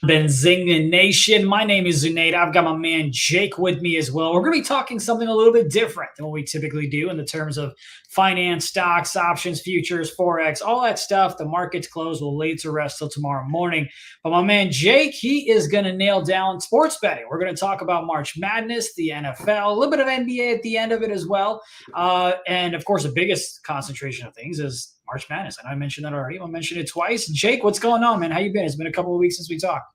Benzinga Nation. My name is Zunaid. I've got my man Jake with me as well. We're going to be talking something a little bit different than what we typically do in the terms of finance, stocks, options, futures, forex, all that stuff. The market's closed. We'll lay to rest till tomorrow morning. But my man Jake, he is going to nail down sports betting. We're going to talk about March Madness, the NFL, a little bit of NBA at the end of it as well. And of course, the biggest concentration of things is March Madness. And I mentioned that already. I'll mention it twice. Jake, what's going on, man? How you been? It's been a couple of weeks since we talked.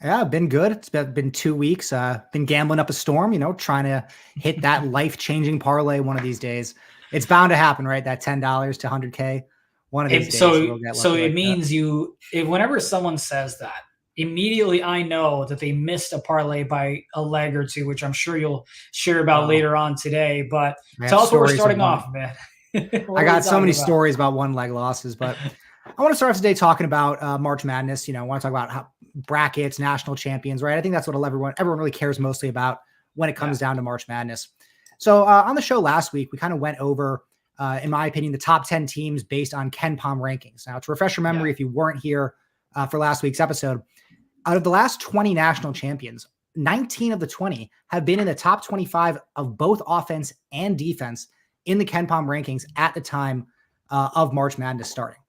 Yeah, been good. It's been 2 weeks. Been gambling up a storm, trying to hit that life-changing parlay one of these days. It's bound to happen, right? That $10 to 100K one of these days. So it means whenever someone says that, immediately I know that they missed a parlay by a leg or two, which I'm sure you'll share about later on today. But tell us where we're starting off, man. I got so many stories about one leg losses, but I want to start off today talking about March Madness. I want to talk about how brackets, national champions, right? I think that's what everyone really cares mostly about when it comes down to March Madness. So on the show last week, we kind of went over, in my opinion, the top 10 teams based on kenpom rankings. Now, to refresh your memory, if you weren't here for last week's episode, out of the last 20 national champions, 19 of the 20 have been in the top 25 of both offense and defense in the kenpom rankings at the time of March Madness starting.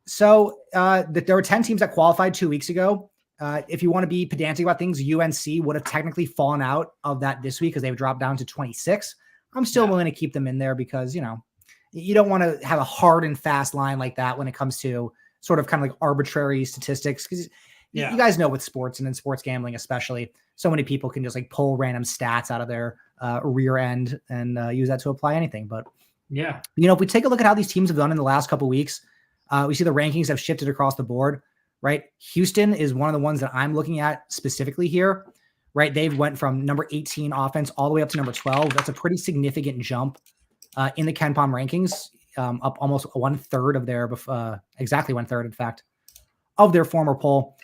So there were 10 teams that qualified 2 weeks ago. If you want to be pedantic about things, UNC would have technically fallen out of that this week because they've dropped down to 26. I'm still willing to keep them in there because, you don't want to have a hard and fast line like that when it comes to sort of kind of like arbitrary statistics. Because you guys know with sports and in sports gambling especially, so many people can just like pull random stats out of their rear end and use that to apply anything. But, if we take a look at how these teams have done in the last couple of weeks, we see the rankings have shifted across the board, right? Houston is one of the ones that I'm looking at specifically here, right? They've went from number 18 offense all the way up to number 12. That's a pretty significant jump in the kenpom rankings, up almost 1/3 of their, exactly 1/3, in fact, of their former poll.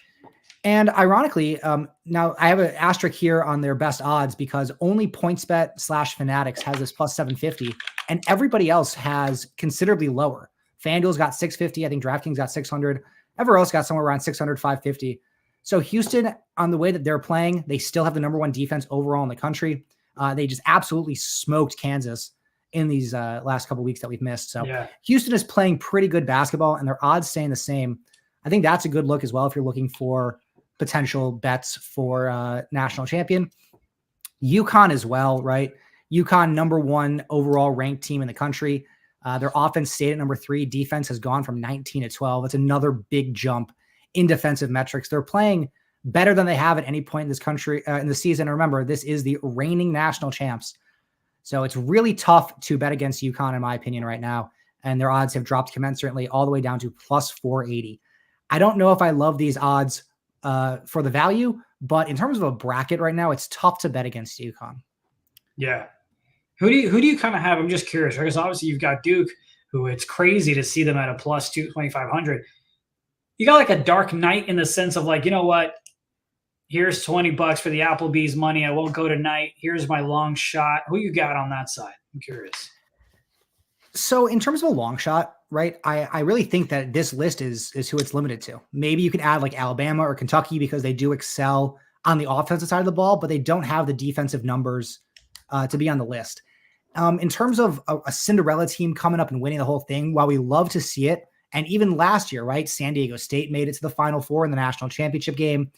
And ironically, now I have an asterisk here on their best odds because only PointsBet/Fanatics has this plus 750, and everybody else has considerably lower. FanDuel's got 650. I think DraftKings got 600. Everyone else got somewhere around 600, 550. So Houston, on the way that they're playing, they still have the number one defense overall in the country. They just absolutely smoked Kansas in these last couple of weeks that we've missed. So Houston is playing pretty good basketball, and their odds staying the same. I think that's a good look as well if you're looking for potential bets for national champion. UConn as well, right? UConn, number one overall ranked team in the country. Their offense stayed at number 3. Defense has gone from 19 to 12. It's another big jump in defensive metrics. They're playing better than they have at any point in this country in the season. Remember, this is the reigning national champs. So it's really tough to bet against UConn, in my opinion, right now. And their odds have dropped commensurately all the way down to plus 480. I don't know if I love these odds for the value, but in terms of a bracket right now, it's tough to bet against UConn. Yeah. Who do you kind of have? I'm just curious, because obviously you've got Duke, who it's crazy to see them at a plus 2,500. You got like a dark night in the sense of like, you know what? Here's $20 for the Applebee's money. I won't go tonight. Here's my long shot. Who you got on that side? I'm curious. So in terms of a long shot, right, I really think that this list is who it's limited to. Maybe you could add like Alabama or Kentucky because they do excel on the offensive side of the ball, but they don't have the defensive numbers to be on the list. In terms of a Cinderella team coming up and winning the whole thing, while we love to see it, and even last year, right, San Diego State made it to the Final Four in the national championship game.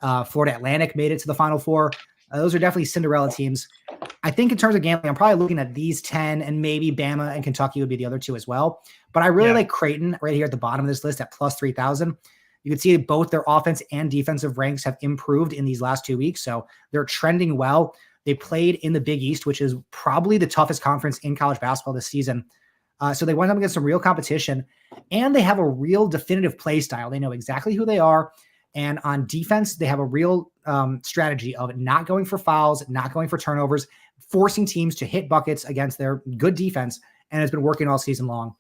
Florida Atlantic made it to the Final Four. Those are definitely Cinderella teams. I think in terms of gambling, I'm probably looking at these 10, and maybe Bama and Kentucky would be the other two as well. But I really like Creighton right here at the bottom of this list at plus 3,000. You can see both their offense and defensive ranks have improved in these last 2 weeks. So they're trending well. They played in the Big East, which is probably the toughest conference in college basketball this season. So they went up against some real competition, and they have a real definitive play style. They know exactly who they are. And on defense, they have a real strategy of not going for fouls, not going for turnovers, forcing teams to hit buckets against their good defense, and it's been working all season long.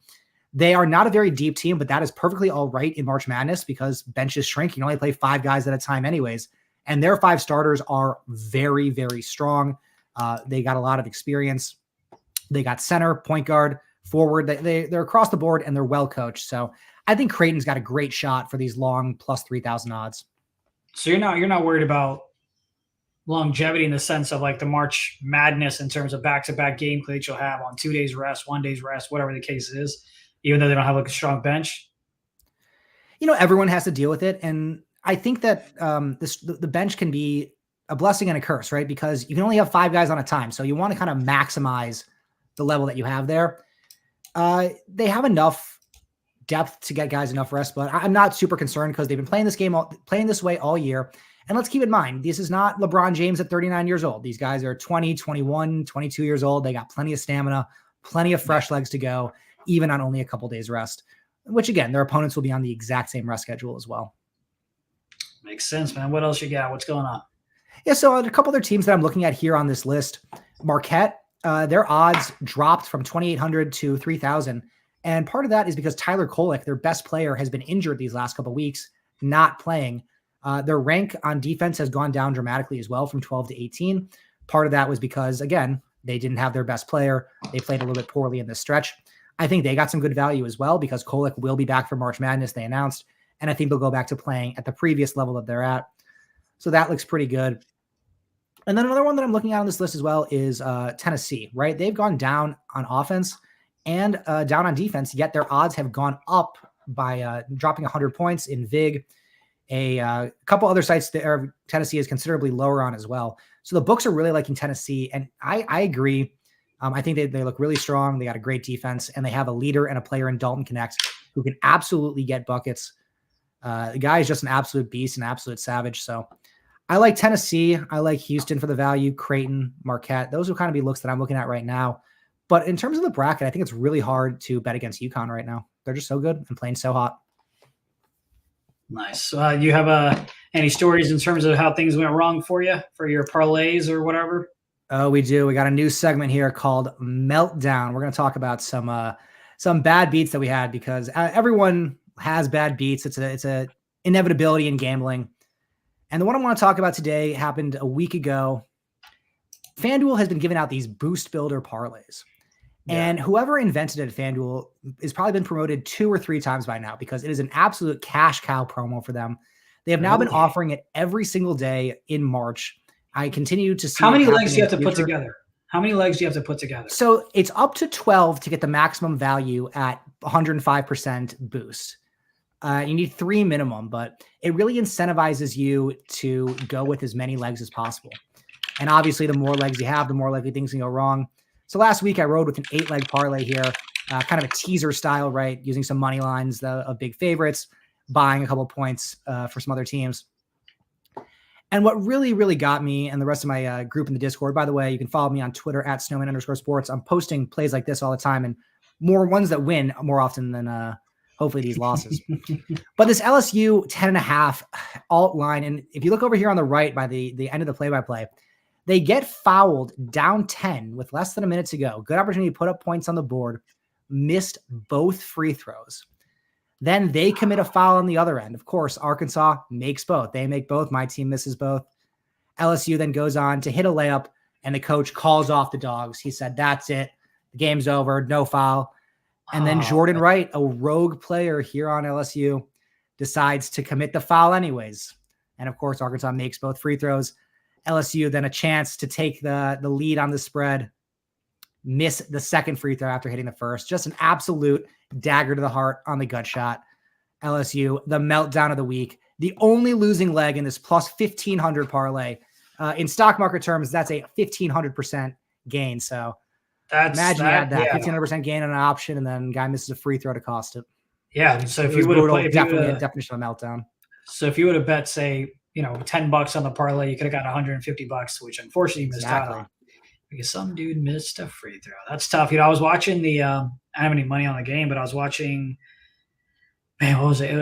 They are not a very deep team, but that is perfectly all right in March Madness because benches shrink. You can only play 5 guys at a time anyways. And their 5 starters are very, very strong. They got a lot of experience. They got center, point guard, forward. They're across the board, and they're well coached. So I think Creighton's got a great shot for these long plus 3,000 odds. So you're not worried about longevity in the sense of like the March Madness in terms of back-to-back game that you'll have on 2 days rest, 1 day's rest, whatever the case is, even though they don't have like a strong bench. Everyone has to deal with it. And I think that the bench can be a blessing and a curse, right? Because you can only have 5 guys on a time. So you want to kind of maximize the level that you have there. They have enough depth to get guys enough rest, but I'm not super concerned because they've been playing this way all year. And let's keep in mind, this is not LeBron James at 39 years old. These guys are 20, 21, 22 years old. They got plenty of stamina, plenty of fresh legs to go, even on only a couple days rest, which again, their opponents will be on the exact same rest schedule as well. Makes sense, man. What else you got? What's going on? Yeah, so a couple other teams that I'm looking at here on this list, Marquette, their odds dropped from 2,800 to 3,000. And part of that is because Tyler Kolek, their best player, has been injured these last couple of weeks, not playing. Their rank on defense has gone down dramatically as well from 12 to 18. Part of that was because, again, they didn't have their best player. They played a little bit poorly in this stretch. I think they got some good value as well because Kolek will be back for March Madness, they announced. And I think they'll go back to playing at the previous level that they're at. So that looks pretty good. And then another one that I'm looking at on this list as well is Tennessee, right? They've gone down on offense and down on defense, yet their odds have gone up by dropping 100 points in VIG. A couple other sites that Tennessee is considerably lower on as well. So the books are really liking Tennessee, and I agree. I think they look really strong. They got a great defense, and they have a leader and a player in Dalton Connect who can absolutely get buckets. The guy is just an absolute beast, an absolute savage. So I like Tennessee. I like Houston for the value, Creighton, Marquette. Those will kind of be looks that I'm looking at right now. But in terms of the bracket, I think it's really hard to bet against UConn right now. They're just so good and playing so hot. Nice. You have any stories in terms of how things went wrong for you for your parlays or whatever? Oh, we do. We got a new segment here called Meltdown. We're going to talk about some bad beats that we had because everyone has bad beats. It's a inevitability in gambling. And the one I want to talk about today happened a week ago. FanDuel has been giving out these boost builder parlays. Yeah. And whoever invented it at FanDuel has probably been promoted 2 or 3 times by now because it is an absolute cash cow promo for them. They have now been offering it every single day in March. I continue to see how many legs do you have to put together? How many legs do you have to put together? So it's up to 12 to get the maximum value at 105% boost. You need 3 minimum, but it really incentivizes you to go with as many legs as possible. And obviously, the more legs you have, the more likely things can go wrong. So last week, I rode with an 8-leg parlay here, kind of a teaser style, right? Using some money lines of big favorites, buying a couple points for some other teams. And what really, really got me and the rest of my group in the Discord, by the way, you can follow me on Twitter at snowman_sports. I'm posting plays like this all the time and more ones that win more often than hopefully these losses. But this LSU 10.5 alt line, and if you look over here on the right by the end of the play-by-play, they get fouled down 10 with less than a minute to go. Good opportunity to put up points on the board. Missed both free throws. Then they commit a foul on the other end. Of course, Arkansas makes both. They make both. My team misses both. LSU then goes on to hit a layup, and the coach calls off the dogs. He said, that's it. The game's over. No foul. And then Jordan Wright, a rogue player here on LSU, decides to commit the foul anyways. And, of course, Arkansas makes both free throws. LSU then a chance to take the lead on the spread, miss the second free throw after hitting the first. Just an absolute dagger to the heart on the gut shot. LSU, the meltdown of the week. The only losing leg in this plus 1,500 parlay. In stock market terms, that's a 1,500% gain. So imagine you had that 1,500% gain on an option, and then guy misses a free throw to cost it. Yeah. So if you would have played, definitely a definition of a meltdown. So if you would have bet, say, $10 on the parlay, you could have got $150, which unfortunately you missed out on because some dude missed a free throw. That's tough. I was watching I don't have any money on the game, but I was watching, man, what was it? It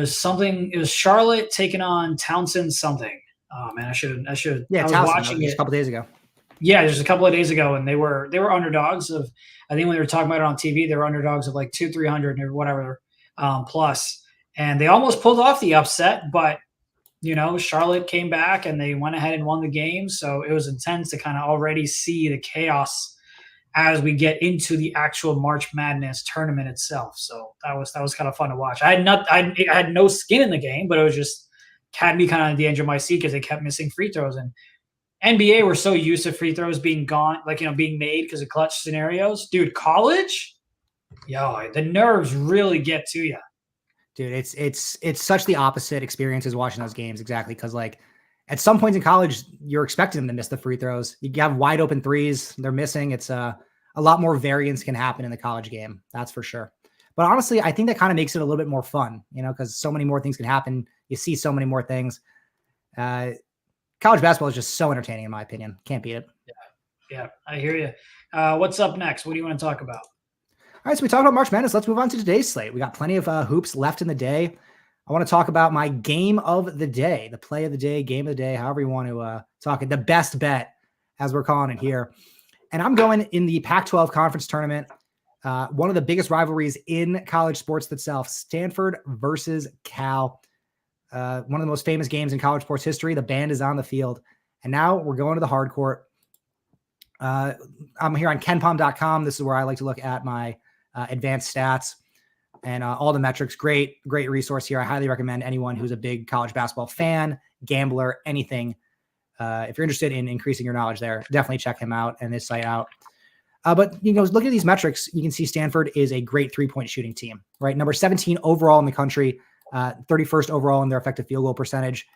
was Charlotte taking on Townsend something. Oh man, I should. Yeah, I was watching it a couple days ago. Yeah, just a couple of days ago, and they were underdogs of. I think when they were talking about it on TV, they were underdogs of like 200-300 or whatever plus, and they almost pulled off the upset, but Charlotte came back and they went ahead and won the game. So it was intense to kind of already see the chaos as we get into the actual March Madness tournament itself. So that was kind of fun to watch. I had no skin in the game, but it was just had me kind of at the edge of my seat because they kept missing free throws. And NBA, we're so used to free throws being gone, like, being made because of clutch scenarios. Dude, college, the nerves really get to you. Dude, it's such the opposite experience as watching those games. Exactly. Because like at some points in college, you're expecting them to miss the free throws. You have wide open threes. They're missing. It's a lot more variance can happen in the college game. That's for sure. But honestly, I think that kind of makes it a little bit more fun, because so many more things can happen. You see so many more things. College basketball is just so entertaining, in my opinion. Can't beat it. Yeah, I hear you. What's up next? What do you want to talk about? All right, so we talked about March Madness. Let's move on to today's slate. We got plenty of hoops left in the day. I want to talk about my game of the day, the play of the day, game of the day, however you want to talk it, the best bet, as we're calling it here. And I'm going in the Pac-12 conference tournament, one of the biggest rivalries in college sports itself, Stanford versus Cal. One of the most famous games in college sports history. The band is on the field. And now we're going to the hard court. I'm here on kenpom.com. This is where I like to look at my advanced stats and all the metrics. Great resource here. I highly recommend anyone who's a big college basketball fan, gambler, anything. If you're interested in increasing your knowledge there, definitely check him out and this site out. But look at these metrics. You can see Stanford is a great 3-point shooting team, right? Number 17 overall in the country, 31st overall in their effective field goal percentage.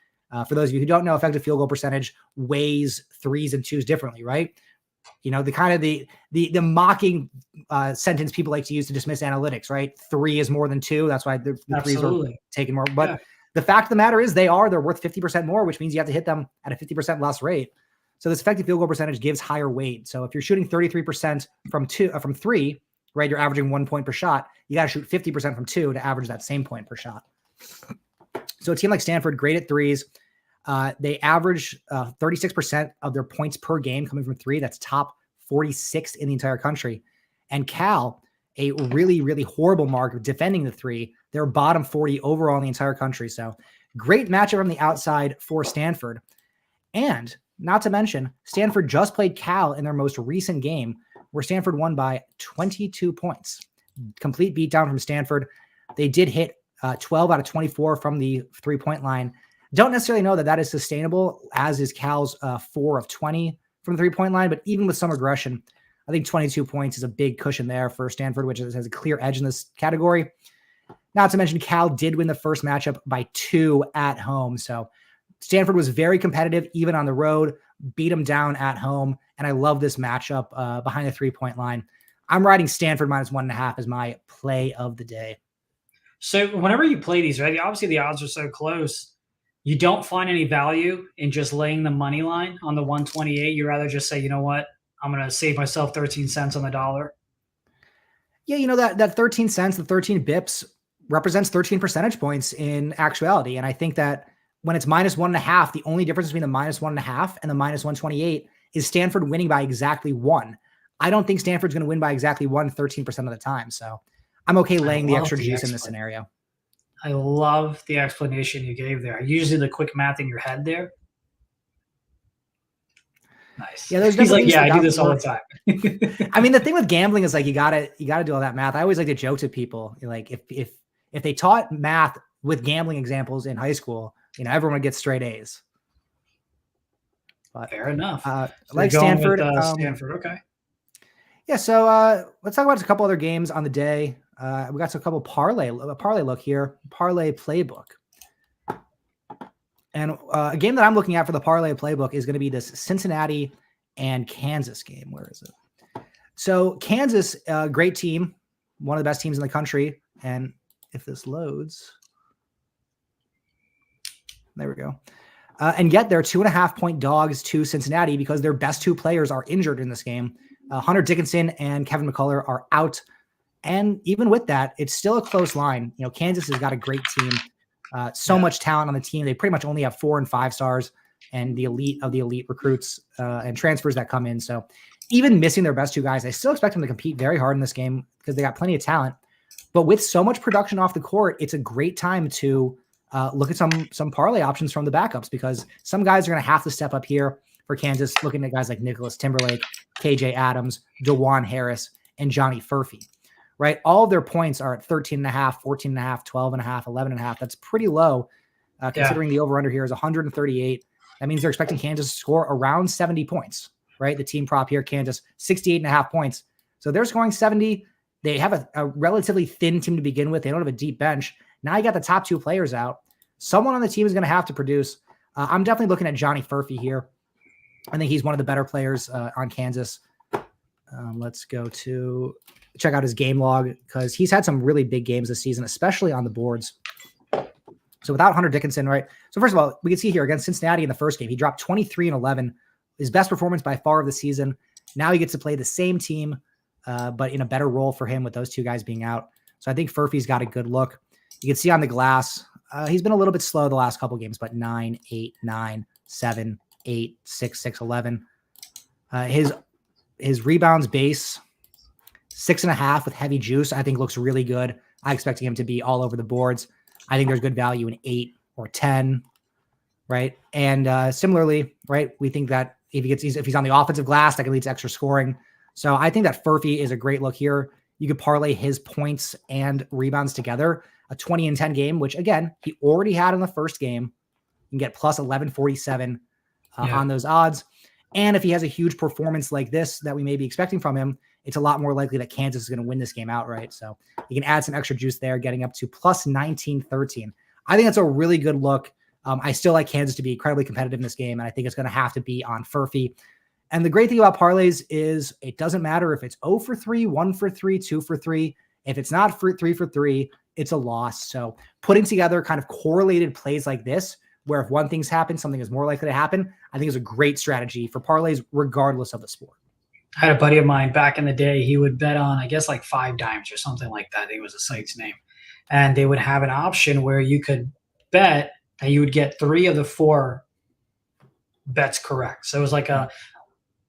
For those of you who don't know, effective field goal percentage weighs threes and twos differently, right? The kind of the mocking sentence people like to use to dismiss analytics, right? 3 is more than 2. That's why the threes are taken more. But the fact of the matter is they're worth 50% more, which means you have to hit them at a 50% less rate. So this effective field goal percentage gives higher weight. So if you're shooting 33% from 3, right, you're averaging 1 point per shot. You got to shoot 50% from 2 to average that same point per shot. So a team like Stanford, great at threes. They average 36% of their points per game coming from 3. That's top 46 in the entire country. And Cal, a really, really horrible mark of defending the 3. They're bottom 40 overall in the entire country. So great matchup from the outside for Stanford. And not to mention, Stanford just played Cal in their most recent game where Stanford won by 22 points. Complete beatdown from Stanford. They did hit 12 out of 24 from the 3-point line. Don't necessarily know that is sustainable, as is Cal's 4 of 20 from the 3-point line. But even with some aggression, I think 22 points is a big cushion there for Stanford, which has a clear edge in this category. Not to mention Cal did win the first matchup by 2 at home. So Stanford was very competitive, even on the road, beat them down at home. And I love this matchup behind the 3-point line. I'm riding Stanford -1.5 as my play of the day. So whenever you play these, right, obviously the odds are so close. You don't find any value in just laying the money line on the 128. You rather just say, you know what, I'm going to save myself 13 cents on the dollar. Yeah, that 13 cents, the 13 bips represents 13 percentage points in actuality. And I think that when it's -1.5, the only difference between the -1.5 and the -128 is Stanford winning by exactly 1. I don't think Stanford's going to win by exactly 1 13% of the time. So I'm okay laying the extra juice in this scenario. I love the explanation you gave there. Usually the quick math in your head there. Nice. Yeah, he's like, yeah, I do this all the time. I mean, the thing with gambling is like you gotta do all that math. I always like to joke to people, like if they taught math with gambling examples in high school, everyone would get straight A's. But fair enough. Like Stanford. Stanford, okay. Yeah, so let's talk about a couple other games on the day. We got a couple parlay look here, parlay playbook. And a game that I'm looking at for the parlay playbook is going to be this Cincinnati and Kansas game. Where is it? So Kansas, great team, one of the best teams in the country. And if this loads, there we go. And yet they're 2.5-point dogs to Cincinnati because their best 2 players are injured in this game. Hunter Dickinson and Kevin McCullough are out. And even with that, it's still a close line. Kansas has got a great team. Much talent on the team. They pretty much only have 4 and 5 stars and the elite of the elite recruits and transfers that come in. So even missing their best 2 guys, I still expect them to compete very hard in this game because they got plenty of talent. But with so much production off the court, it's a great time to look at some parlay options from the backups because some guys are going to have to step up here for Kansas, looking at guys like Nicholas Timberlake, KJ Adams, DeJuan Harris, and Johnny Furphy. Right? All of their points are at 13.5, 14.5, 12.5, 11.5. That's pretty low considering the over-under here is 138. That means they're expecting Kansas to score around 70 points, right? The team prop here, Kansas, 68.5 points. So they're scoring 70. They have a relatively thin team to begin with. They don't have a deep bench. Now you got the top 2 players out. Someone on the team is going to have to produce. I'm definitely looking at Johnny Furphy here. I think he's one of the better players on Kansas. Let's go to check out his game log because he's had some really big games this season, especially on the boards. So without Hunter Dickinson, right? So first of all, we can see here against Cincinnati in the first game, he dropped 23 and 11, his best performance by far of the season. Now he gets to play the same team, but in a better role for him with those 2 guys being out. So I think Furphy's got a good look. You can see on the glass, he's been a little bit slow the last couple games, but 9, 8, 9, 7, 8, 6, 6, 11. His rebounds base, 6.5 with heavy juice, I think looks really good. I expect him to be all over the boards. I think there's good value in 8 or 10, right? And similarly, right, we think that if he's on the offensive glass, that can lead to extra scoring. So I think that Furphy is a great look here. You could parlay his points and rebounds together, a 20 and 10 game, which again, he already had in the first game. You can get plus 1147 on those odds. And if he has a huge performance like this that we may be expecting from him, it's a lot more likely that Kansas is going to win this game outright. So you can add some extra juice there, getting up to plus 1913. I think that's a really good look. I still like Kansas to be incredibly competitive in this game, and I think it's going to have to be on Furphy. And the great thing about parlays is it doesn't matter if it's 0 for 3, 1 for 3, 2 for 3. If it's not 3 for 3, it's a loss. So putting together kind of correlated plays like this, where if one thing's happened, something is more likely to happen, I think is a great strategy for parlays regardless of the sport. I had a buddy of mine back in the day. He would bet on, I guess, like 5 dimes or something like that. I think it was the site's name. And they would have an option where you could bet that you would get 3 of the 4 bets correct. So it was like a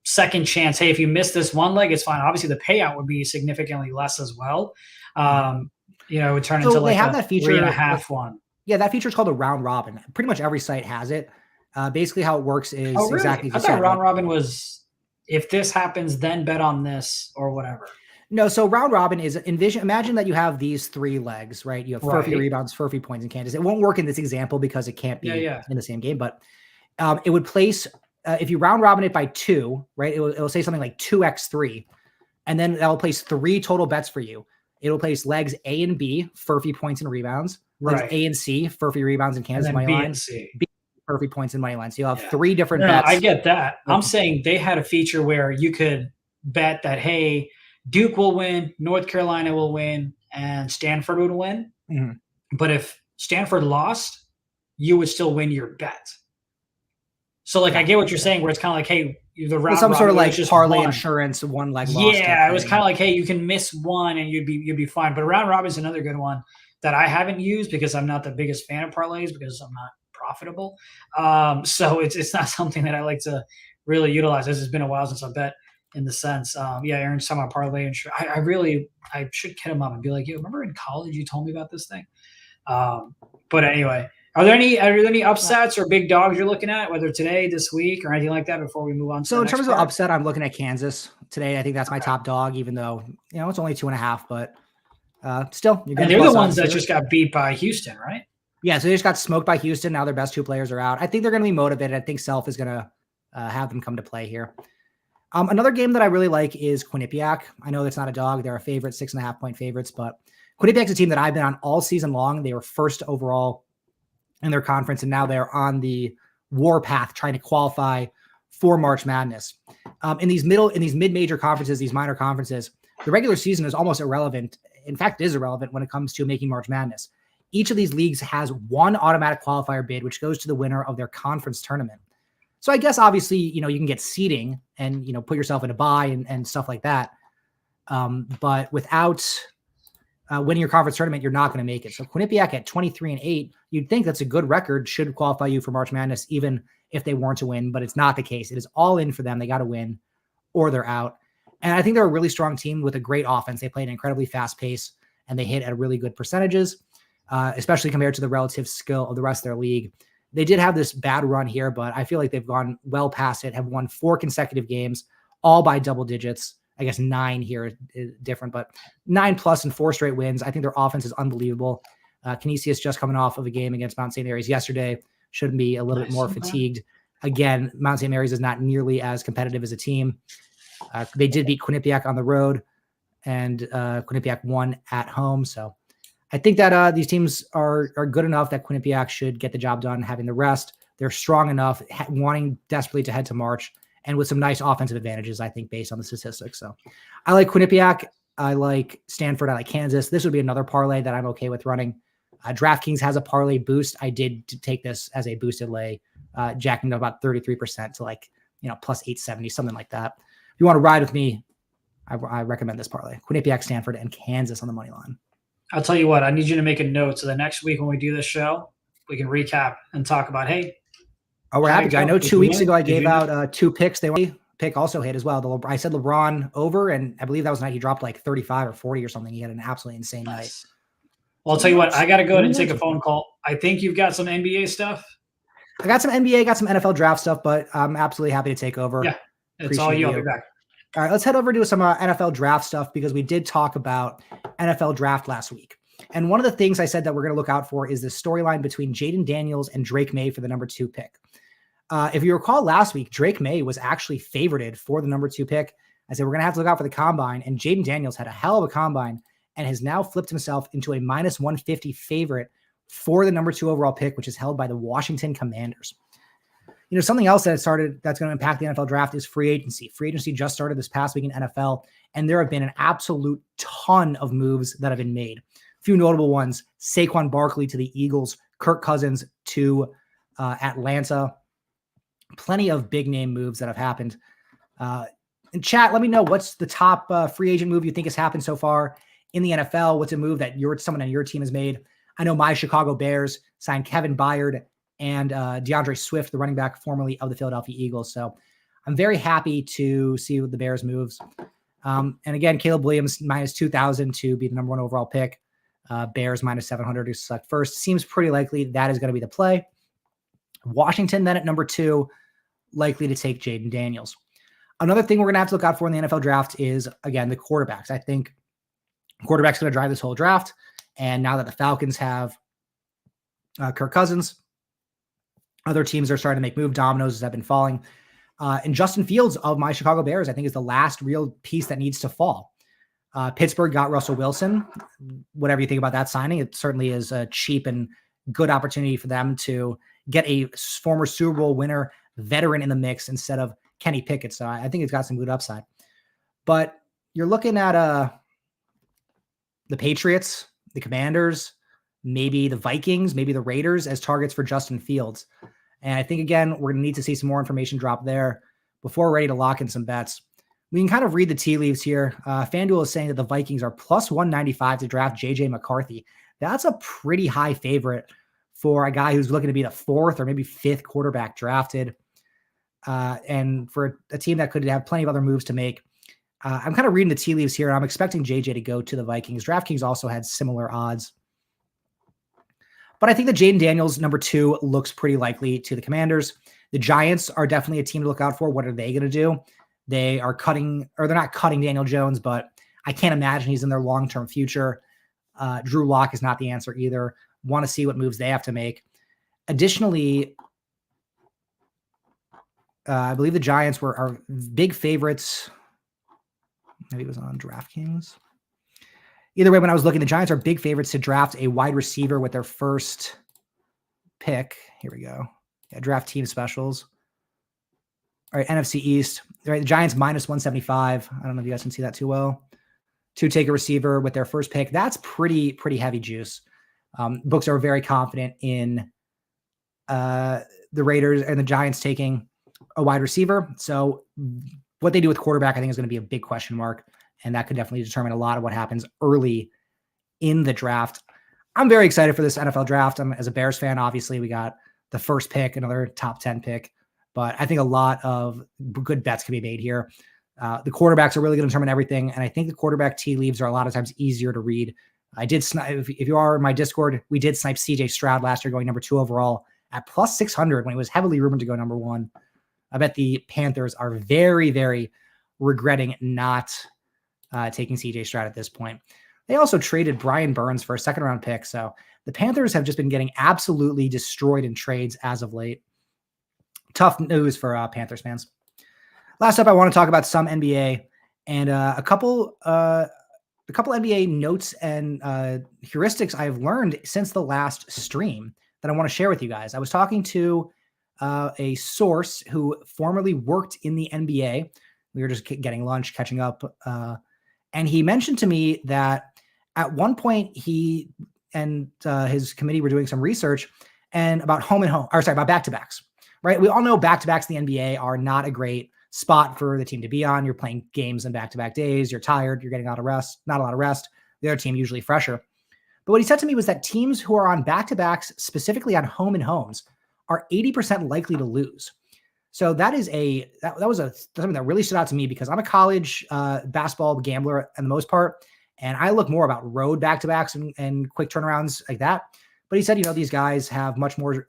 second chance. Hey, if you miss this one leg, it's fine. Obviously, the payout would be significantly less as well. It would turn into like that feature 3.5 one. Yeah, that feature is called a round robin. Pretty much every site has it. Basically, how it works is exactly. I thought round robin was if this happens, then bet on this or whatever. No, so round robin is imagine that you have these 3 legs, right? You have Furphy rebounds, Furphy points, and Kansas. It won't work in this example because it can't be in the same game, but it would place if you round robin it by 2, right? It will say something like 2x3, and then that will place 3 total bets for you. It'll place legs A and B, Furphy points and rebounds. Legs A and C, Furphy rebounds and Kansas money line. B, Furphy points and money line. So you'll have 3 different bets. I get that. I'm saying they had a feature where you could bet that, hey, Duke will win, North Carolina will win, and Stanford would win. Mm-hmm. But if Stanford lost, you would still win your bet. So, like, I get what you're saying, where it's kind of like, hey, the round some sort of like parlay insurance, 1 leg loss. Yeah, it was kind of like, hey, you can miss one and you'd be fine. But round robin is another good one that I haven't used because I'm not the biggest fan of parlays because I'm not profitable. So it's not something that I like to really utilize. This has been a while since I bet in the sense. Aaron's talking about parlay insurance. I should hit him up and be like, yo, remember in college you told me about this thing? But anyway. Are there any upsets or big dogs you're looking at, whether today, this week, or anything like that before we move on? So in terms of upset, I'm looking at Kansas today. I think that's my top dog, even though, it's only 2.5, but still. And they're the ones that just got beat by Houston, right? Yeah, so they just got smoked by Houston. Now their best 2 players are out. I think they're going to be motivated. I think Self is going to have them come to play here. Another game that I really like is Quinnipiac. I know that's not a dog. They're a favorite, 6.5 point favorites, but Quinnipiac's a team that I've been on all season long. They were first overall in their conference, and now they're on the war path trying to qualify for March Madness. In these mid-major conferences, these minor conferences, the regular season is almost irrelevant. In fact, it is irrelevant when it comes to making March Madness. Each of these leagues has 1 automatic qualifier bid, which goes to the winner of their conference tournament. So I guess obviously, you can get seeding and, put yourself in a bye and stuff like that. But without winning your conference tournament, you're not going to make it. So Quinnipiac at 23-8, you'd think that's a good record, should qualify you for March Madness, even if they weren't to win, but it's not the case. It is all in for them. They got to win or they're out. And I think they're a really strong team with a great offense. They play an incredibly fast pace and they hit at really good percentages, especially compared to the relative skill of the rest of their league. They did have this bad run here, but I feel like they've gone well past it, have won 4 consecutive games, all by double digits. I guess 9 here is different, but 9+ and 4 straight wins. I think their offense is unbelievable. Canisius just coming off of a game against Mount St. Mary's yesterday. Shouldn't be a little bit more fatigued. Again, Mount St. Mary's is not nearly as competitive as a team. They did beat Quinnipiac on the road, and Quinnipiac won at home. So I think that these teams are good enough that Quinnipiac should get the job done having the rest. They're strong enough, wanting desperately to head to March, and with some nice offensive advantages, I think, based on the statistics. So I like Quinnipiac. I like Stanford. I like Kansas. This would be another parlay that I'm okay with running. DraftKings has a parlay boost. I did take this as a boosted lay, jacking to about 33% to plus 870, something like that. If you want to ride with me, I recommend this parlay. Quinnipiac, Stanford, and Kansas on the money line. I'll tell you what, I need you to make a note so the next week when we do this show, we can recap and talk about, hey. Oh, we're happy to. I know 2 weeks ago I gave out 2 picks. They pick also hit as well. I said LeBron over, and I believe that was the night he dropped like 35 or 40 or something. He had an absolutely insane night. Well, I'll tell you what, I got to go ahead and take a phone call. I think you've got some NBA stuff. I got some NBA, got some NFL draft stuff, but I'm absolutely happy to take over. Yeah, it's all you. I'll be back. All right, let's head over to some NFL draft stuff because we did talk about NFL draft last week. And one of the things I said that we're going to look out for is the storyline between Jaden Daniels and Drake May for the number 2 pick. If you recall last week, Drake May was actually favorited for the number 2 pick. I said, we're going to have to look out for the combine. And Jaden Daniels had a hell of a combine and has now flipped himself into a minus 150 favorite for the number 2 overall pick, which is held by the Washington Commanders. Something else that's going to impact the NFL draft is free agency. Free agency just started this past week in NFL, and there have been an absolute ton of moves that have been made. A few notable ones: Saquon Barkley to the Eagles, Kirk Cousins to Atlanta. Plenty of big name moves that have happened. In chat, let me know what's the top free agent move you think has happened so far in the NFL. What's a move that someone on your team has made? I know my Chicago Bears signed Kevin Byard and DeAndre Swift, the running back formerly of the Philadelphia Eagles. So I'm very happy to see the Bears moves. And again, Caleb Williams minus 2,000 to be the number 1 overall pick. Bears minus 700 to select first. Seems pretty likely that is going to be the play. Washington then at number 2, likely to take Jaden Daniels. Another thing we're going to have to look out for in the NFL draft is, again, the quarterbacks. I think quarterback's going to drive this whole draft. And now that the Falcons have Kirk Cousins, other teams are starting to make move. Dominoes have been falling. And Justin Fields of my Chicago Bears, I think, is the last real piece that needs to fall. Pittsburgh got Russell Wilson. Whatever you think about that signing, it certainly is a cheap and good opportunity for them to get a former Super Bowl winner veteran in the mix instead of Kenny Pickett. So I think it's got some good upside. But you're looking at the Patriots, the Commanders, maybe the Vikings, maybe the Raiders as targets for Justin Fields. And I think, again, we're going to need to see some more information drop there before we're ready to lock in some bets. We can kind of read the tea leaves here. FanDuel is saying that the Vikings are plus 195 to draft J.J. McCarthy. That's a pretty high favorite for a guy who's looking to be the 4th or maybe 5th quarterback drafted. And for a team that could have plenty of other moves to make. I'm kind of reading the tea leaves here, and I'm expecting J.J. to go to the Vikings. DraftKings also had similar odds. But I think that Jaden Daniels, number 2, looks pretty likely to the Commanders. The Giants are definitely a team to look out for. What are they going to do? They are they're not cutting Daniel Jones, but I can't imagine he's in their long-term future. Drew Lock is not the answer either. Want to see what moves they have to make. Additionally, I believe the Giants are big favorites. Maybe it was on DraftKings. Either way, when I was looking, the Giants are big favorites to draft a wide receiver with their first pick. Here we go. Yeah, draft team specials. All right, NFC East. All right, the Giants minus 175. I don't know if you guys can see that too well. To take a receiver with their first pick. That's pretty heavy juice. Books are very confident in the Raiders and the Giants taking a wide receiver. So what they do with quarterback, I think, is going to be a big question mark. And that could definitely determine a lot of what happens early in the draft. I'm very excited for this NFL draft. As a Bears fan, obviously, we got the first pick, another top 10 pick. But I think a lot of good bets can be made here. The quarterbacks are really going to determine everything. And I think the quarterback tea leaves are a lot of times easier to read. I did snipe, if you are in my Discord, we did snipe CJ Stroud last year going number 2 overall at plus 600 when he was heavily rumored to go number 1. I bet the Panthers are very, very regretting not taking CJ Stroud at this point. They also traded Brian Burns for a 2nd-round pick. So The Panthers have just been getting absolutely destroyed in trades as of late. Tough news for Panthers fans. Last up, I want to talk about some NBA and a couple NBA notes and heuristics I've learned since the last stream that I want to share with you guys. I was talking to a source who formerly worked in the NBA. We were just getting lunch, catching up. And he mentioned to me that at one point he and his committee were doing some research and about about back-to-backs, right? We all know back-to-backs in the NBA are not a great spot for the team to be on. You're playing games in back-to-back days. You're tired. You're getting not a lot of rest. The other team usually fresher. But what he said to me was that teams who are on back-to-backs, specifically on home and homes, are 80% likely to lose. So that is something that really stood out to me because I'm a college basketball gambler for the most part, and I look more about road back-to-backs and quick turnarounds like that. But he said, these guys have much more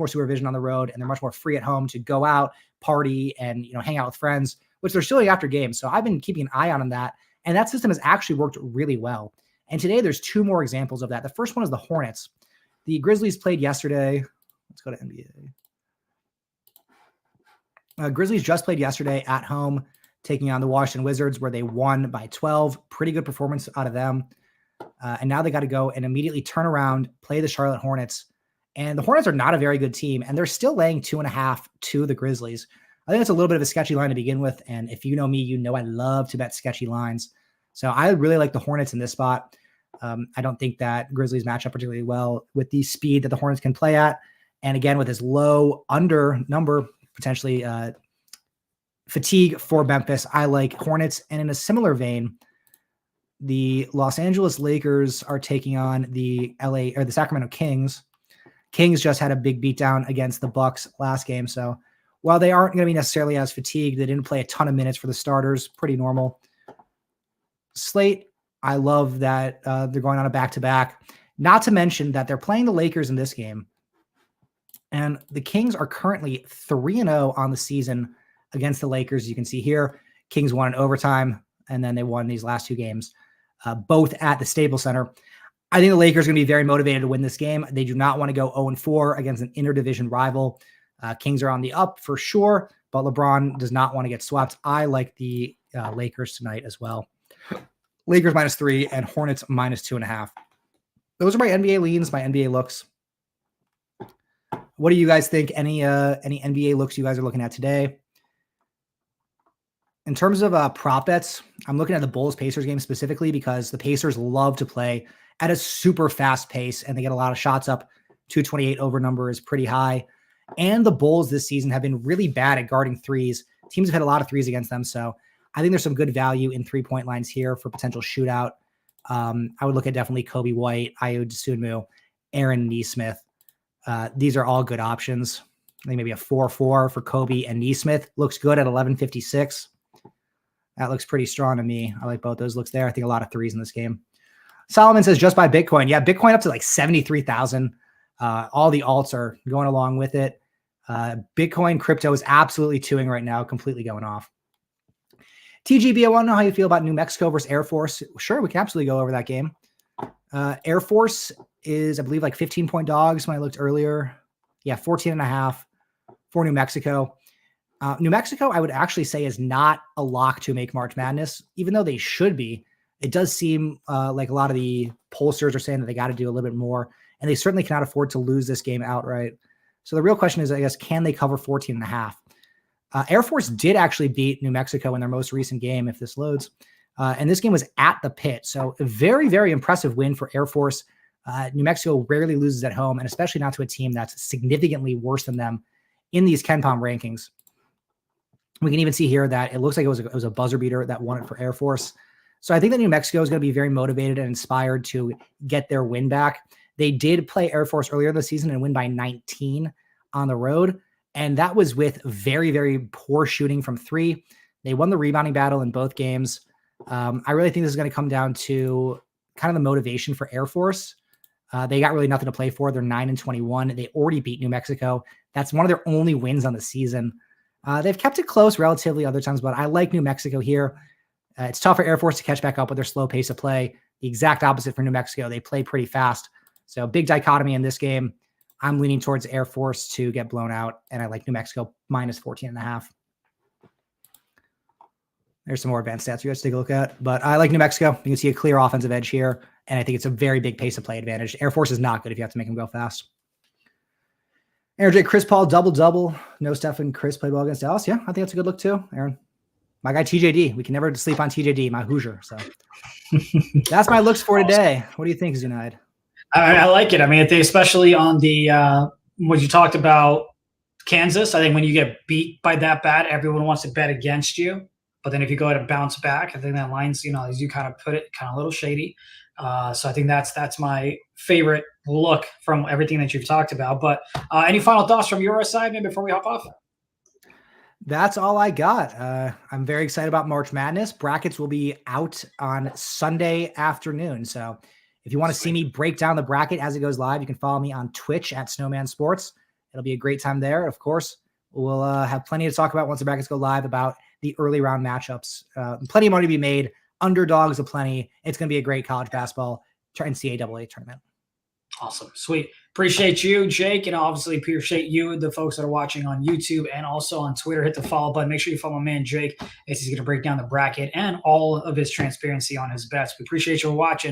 supervision on the road, and they're much more free at home to go out, party, and hang out with friends, which they're still doing after games. So I've been keeping an eye on that, and that system has actually worked really well. And today there's two more examples of that. The first one is the Hornets. The Grizzlies played yesterday. Let's go to NBA. Grizzlies just played yesterday at home, taking on the Washington Wizards, where they won by 12. Pretty good performance out of them. And now they got to go and immediately turn around, play the Charlotte Hornets. And the Hornets are not a very good team, and they're still laying 2.5 to the Grizzlies. I think it's a little bit of a sketchy line to begin with. And if you know me, you know I love to bet sketchy lines. So I really like the Hornets in this spot. I don't think that Grizzlies match up particularly well with the speed that the Hornets can play at. And again, with this low under number, potentially fatigue for Memphis, I like Hornets. And in a similar vein, the Los Angeles Lakers are taking on the Sacramento Kings. Kings just had a big beatdown against the Bucks last game. So while they aren't going to be necessarily as fatigued, they didn't play a ton of minutes for the starters. Pretty normal slate. I love that they're going on a back-to-back. Not to mention that they're playing the Lakers in this game. And the Kings are currently 3-0 on the season against the Lakers. You can see here, Kings won in overtime, and then they won these last two games, both at the Staples Center. I think the Lakers are going to be very motivated to win this game. They do not want to go 0-4 against an interdivision rival. Kings are on the up for sure, but LeBron does not want to get swept. I like the Lakers tonight as well. Lakers -3 and Hornets -2.5. Those are my NBA leans, my NBA looks. What do you guys think? Any NBA looks you guys are looking at today? In terms of prop bets, I'm looking at the Bulls-Pacers game specifically because the Pacers love to play at a super fast pace, and they get a lot of shots up. 228 over number is pretty high. And the Bulls this season have been really bad at guarding threes. Teams have had a lot of threes against them, so I think there's some good value in 3-point lines here for potential shootout. I would look at definitely Kobe White, Ayo Dosunmu, Aaron Nesmith. These are all good options. I think maybe a 4-4 for Kobe and Nesmith looks good at 11.56. That looks pretty strong to me. I like both those looks there. I think a lot of threes in this game. Solomon says just buy Bitcoin. Yeah, Bitcoin up to like 73,000. All the alts are going along with it. Bitcoin crypto is absolutely tooing right now, completely going off. TGB, I want to know how you feel about New Mexico versus Air Force. Sure, we can absolutely go over that game. Air Force is, I believe, like 15-point dogs when I looked earlier. Yeah, 14.5 for New Mexico. New Mexico, I would actually say, is not a lock to make March Madness, even though they should be. It does seem like a lot of the pollsters are saying that they got to do a little bit more, and they certainly cannot afford to lose this game outright. So the real question is, I guess, can they cover 14.5? Air Force did actually beat New Mexico in their most recent game, if this loads. And this game was at the Pit. So a very, very impressive win for Air Force. New Mexico rarely loses at home, and especially not to a team that's significantly worse than them in these KenPom rankings. We can even see here that it looks like it was a buzzer beater that won it for Air Force. So I think that New Mexico is going to be very motivated and inspired to get their win back. They did play Air Force earlier this season and win by 19 on the road. And that was with very, very poor shooting from three. They won the rebounding battle in both games. I really think this is going to come down to kind of the motivation for Air Force. They got really nothing to play for. They're 9-21. They already beat New Mexico. That's one of their only wins on the season. They've kept it close relatively other times, but I like New Mexico here. It's tough for Air Force to catch back up with their slow pace of play. The exact opposite for New Mexico. They play pretty fast. So big dichotomy in this game. I'm leaning towards Air Force to get blown out, and I like New Mexico minus 14.5. There's some more advanced stats for you guys to take a look at, but I like New Mexico. You can see a clear offensive edge here, and I think it's a very big pace of play advantage. Air Force is not good if you have to make them go fast. Aaron J. Chris Paul double. No Steph and Chris played well against Dallas. Yeah, I think that's a good look too, Aaron. My guy TJD. We can never sleep on TJD, my Hoosier. So that's my looks for today. What do you think, Zunaid? I like it. I mean, especially on the what you talked about Kansas. I think when you get beat by that bad, everyone wants to bet against you. But then if you go ahead and bounce back, I think that line's, as you kind of put it, kind of a little shady. So I think that's my favorite look from everything that you've talked about. But any final thoughts from your side, maybe before we hop off? That's all I got. I'm very excited about March Madness. Brackets will be out on Sunday afternoon. So if you want to see me break down the bracket as it goes live, you can follow me on Twitch at Snowman Sports. It'll be a great time there. Of course, we'll have plenty to talk about once the brackets go live about the early round matchups. Plenty of money to be made. Underdogs aplenty. It's going to be a great college basketball NCAA tournament. Awesome. Sweet. Appreciate you, Jake, and obviously appreciate you, the folks that are watching on YouTube and also on Twitter. Hit the follow button. Make sure you follow my man, Jake, as he's going to break down the bracket and all of his transparency on his bets. We appreciate you watching.